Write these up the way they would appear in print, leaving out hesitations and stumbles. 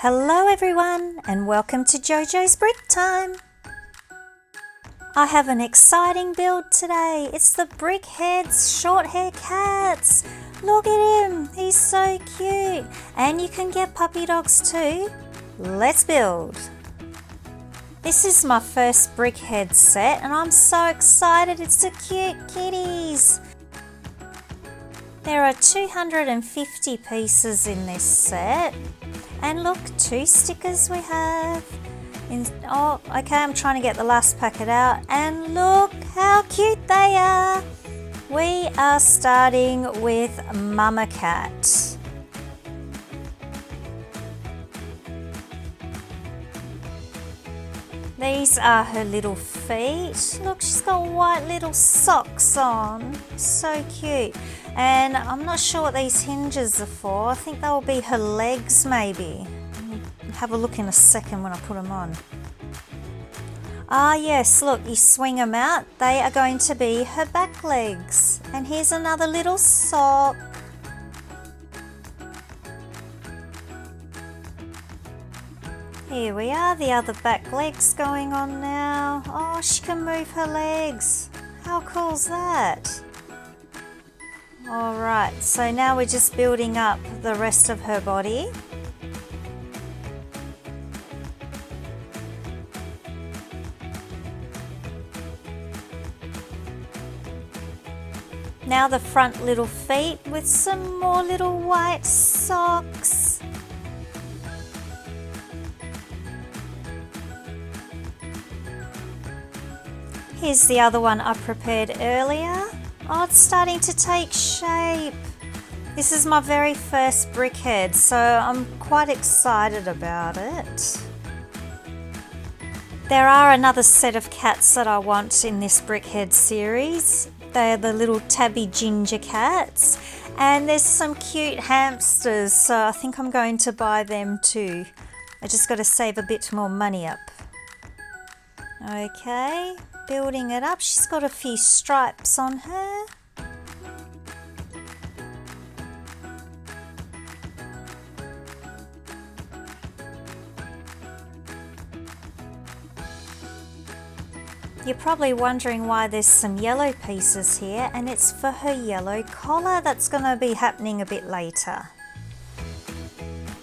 Hello everyone and welcome to JoJo's Brick Time. I have an exciting build today. It's the Brickheadz Shorthair Cats. Look at him, he's so cute. And you can get puppy dogs too. Let's build. This is my first Brickheadz set and I'm so excited. It's the cute kitties. There are 250 pieces in this set. And look, 2 stickers we have. Okay, I'm trying to get the last packet out. And look how cute they are. We are starting with Mama Cat. These are her little feet. Look, she's got white little socks on. So cute. And I'm not sure what these hinges are for. I think they'll be her legs maybe. I'll have a look in a second when I put them on. Ah yes, look, you swing them out. They are going to be her back legs. And here's another little sock. Here we are, the other back legs going on now. Oh, she can move her legs. How cool's that? Alright, so now we're just building up the rest of her body. Now the front little feet with some more little white socks. Here's the other one I prepared earlier. Oh, it's starting to take shape. This is my very first Brickhead, so I'm quite excited about it. There are another set of cats that I want in this Brickhead series. They're the little tabby ginger cats. And there's some cute hamsters, so I think I'm going to buy them too. I just got to save a bit more money up. Okay. Building it up. She's got a few stripes on her. You're probably wondering why there's some yellow pieces here, and it's for her yellow collar that's going to be happening a bit later.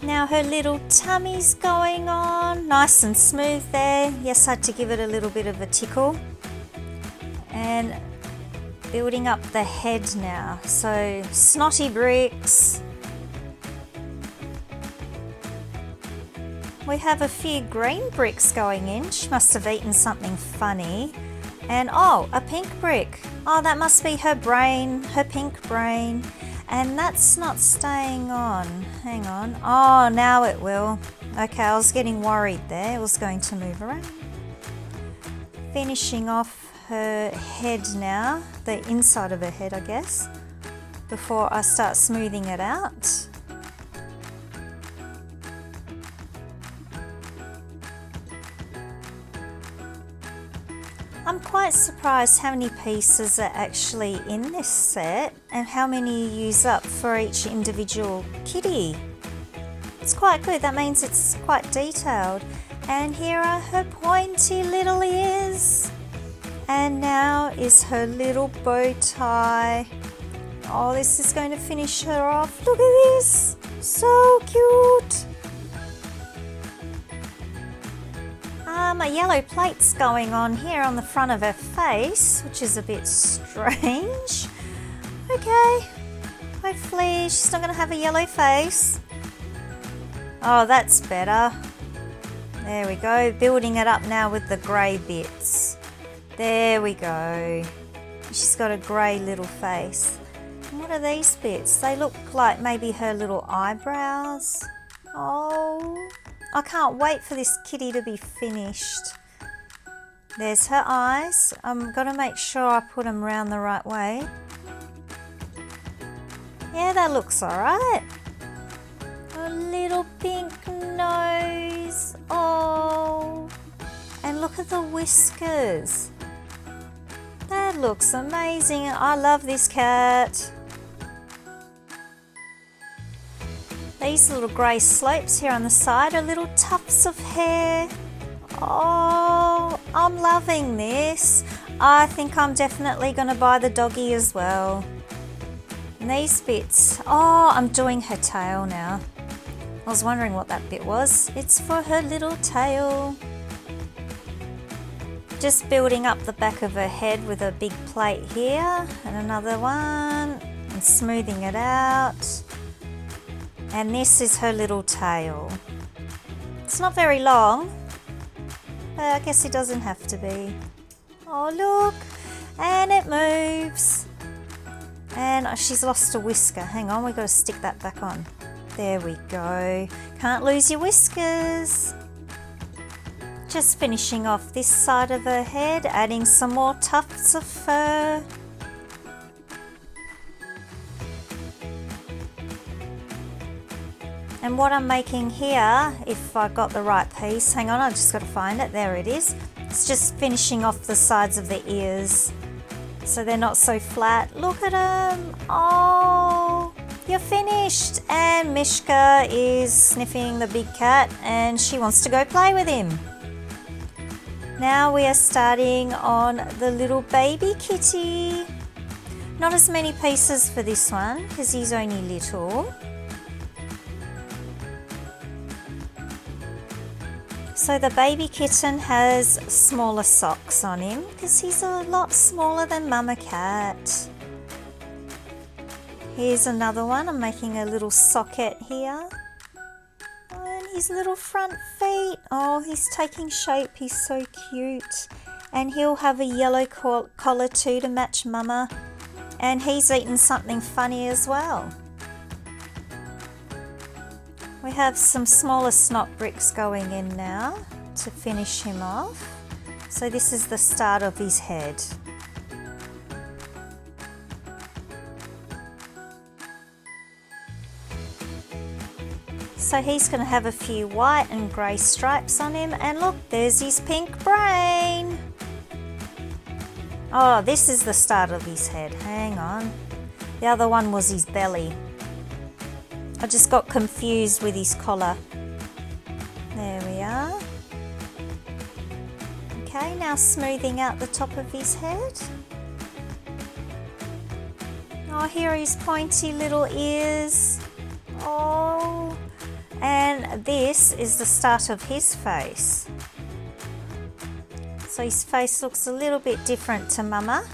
Now her little tummy's going on, nice and smooth there. Yes, I had to give it a little bit of a tickle. And building up the head now. So snotty bricks. We have a few green bricks going in. She must have eaten something funny. And oh, a pink brick. Oh, that must be her brain, her pink brain. And that's not staying on. Hang on. Oh, now it will. Okay, I was getting worried there. It was going to move around. Finishing off her head now. The inside of her head, I guess. Before I start smoothing it out. I'm quite surprised how many pieces are actually in this set and how many you use up for each individual kitty. It's quite good, that means it's quite detailed. And here are her pointy little ears. And now is her little bow tie. Oh, this is going to finish her off. Look at this, so cute. A yellow plate's going on here on the front of her face, which is a bit strange. Okay, hopefully she's not going to have a yellow face. Oh, that's better. There we go, building it up now with the grey bits. There we go. She's got a grey little face. And what are these bits? They look like maybe her little eyebrows. Oh, I can't wait for this kitty to be finished. There's her eyes. I'm going to make sure I put them around the right way. Yeah, that looks alright. A little pink nose. Oh, and look at the whiskers. That looks amazing. I love this cat. these little grey slopes here on the side are little tufts of hair. Oh, I'm loving this. I think I'm definitely going to buy the doggy as well. And these bits, oh, I'm doing her tail now. I was wondering what that bit was. It's for her little tail. Just building up the back of her head with a big plate here and another one, and smoothing it out. And this is her little tail. It's not very long, but I guess it doesn't have to be. Oh look, and it moves. And she's lost a whisker. Hang on, we've got to stick that back on. There we go. Can't lose your whiskers. Just finishing off this side of her head, adding some more tufts of fur. And what I'm making here, if I got the right piece, hang on, I just got to find it, there it is. It's just finishing off the sides of the ears so they're not so flat. Look at them. Oh, you're finished. And Mishka is sniffing the big cat and she wants to go play with him. Now we are starting on the little baby kitty. Not as many pieces for this one because he's only little. So the baby kitten has smaller socks on him because he's a lot smaller than Mama Cat. Here's another one. I'm making a little socket here. And his little front feet. Oh, he's taking shape. He's so cute. And he'll have a yellow collar too to match Mama. And he's eaten something funny as well. We have some smaller snot bricks going in now to finish him off. So this is the start of his head. So he's going to have a few white and grey stripes on him, and look, there's his pink brain. Oh, this is the start of his head. Hang on. The other one was his belly. I just got confused with his collar. There we are. Okay, now smoothing out the top of his head. Oh, here are his pointy little ears. Oh, and this is the start of his face. So his face looks a little bit different to Mama.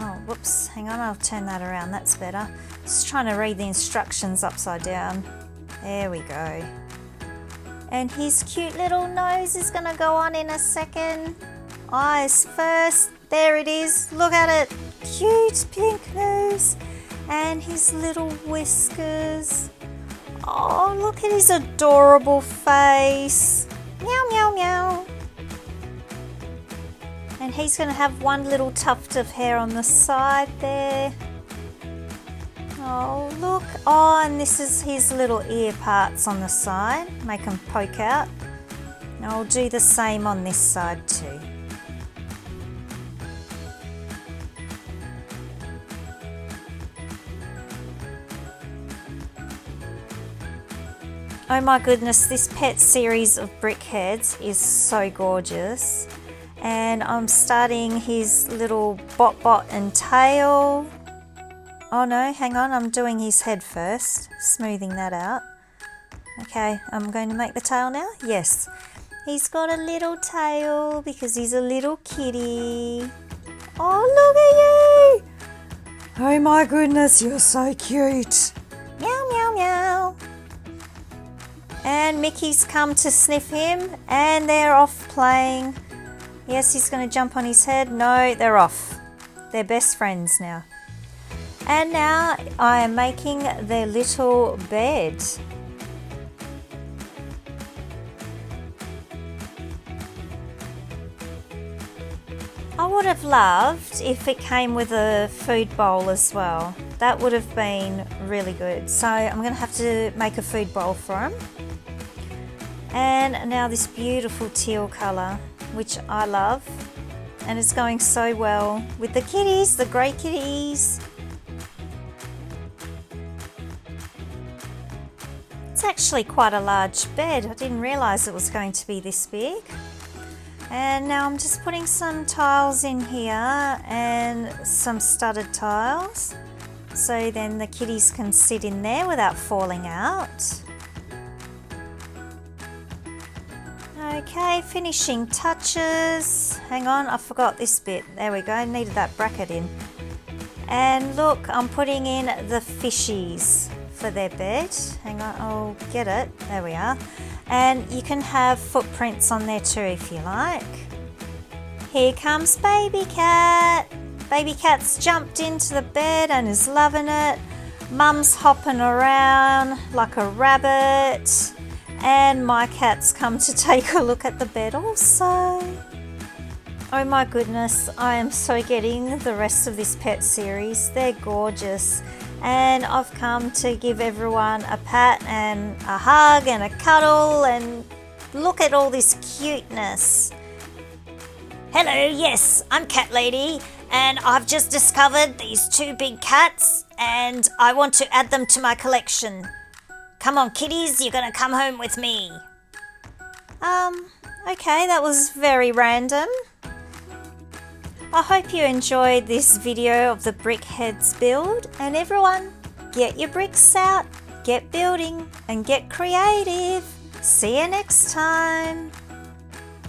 Oh, whoops, hang on, I'll turn that around, that's better. Just trying to read the instructions upside down. There we go. And his cute little nose is gonna go on in a second. Eyes first, there it is, look at it. Cute pink nose. And his little whiskers. Oh, look at his adorable face. Meow, meow, meow. And he's going to have one little tuft of hair on the side there. Oh, look. Oh, and this is his little ear parts on the side. Make them poke out. And I'll do the same on this side too. Oh my goodness, this pet series of Brickheadz is so gorgeous. And I'm starting his little bot and tail. Oh no, hang on, I'm doing his head first, smoothing that out. Okay, I'm going to make the tail now. Yes, he's got a little tail because he's a little kitty. Oh, look at you! Oh my goodness, you're so cute. Meow, meow, meow. And Mickey's come to sniff him and they're off playing. Yes, he's going to jump on his head. No, they're off. They're best friends now. And now I am making their little bed. I would have loved if it came with a food bowl as well. That would have been really good. So I'm going to have to make a food bowl for him. And now this beautiful teal colour, which I love. And it's going so well with the kitties, the grey kitties. It's actually quite a large bed. I didn't realise it was going to be this big. And now I'm just putting some tiles in here and some studded tiles, so then the kitties can sit in there without falling out. Okay, finishing touches. Hang on, I forgot this bit. There we go, needed that bracket in. And look, I'm putting in the fishies for their bed. Hang on, I'll get it. There we are. And you can have footprints on there too if you like. Here comes baby cat. Baby cat's jumped into the bed and is loving it. Mum's hopping around like a rabbit. And my cat's come to take a look at the bed also. Oh my goodness, I am so getting the rest of this pet series. They're gorgeous. And I've come to give everyone a pat and a hug and a cuddle, and look at all this cuteness. Hello, yes, I'm Cat Lady, and I've just discovered these two big cats and I want to add them to my collection. Come on kitties, you're gonna come home with me. Okay, that was very random. I hope you enjoyed this video of the Brickheadz build, and everyone, get your bricks out, get building and get creative. See you next time.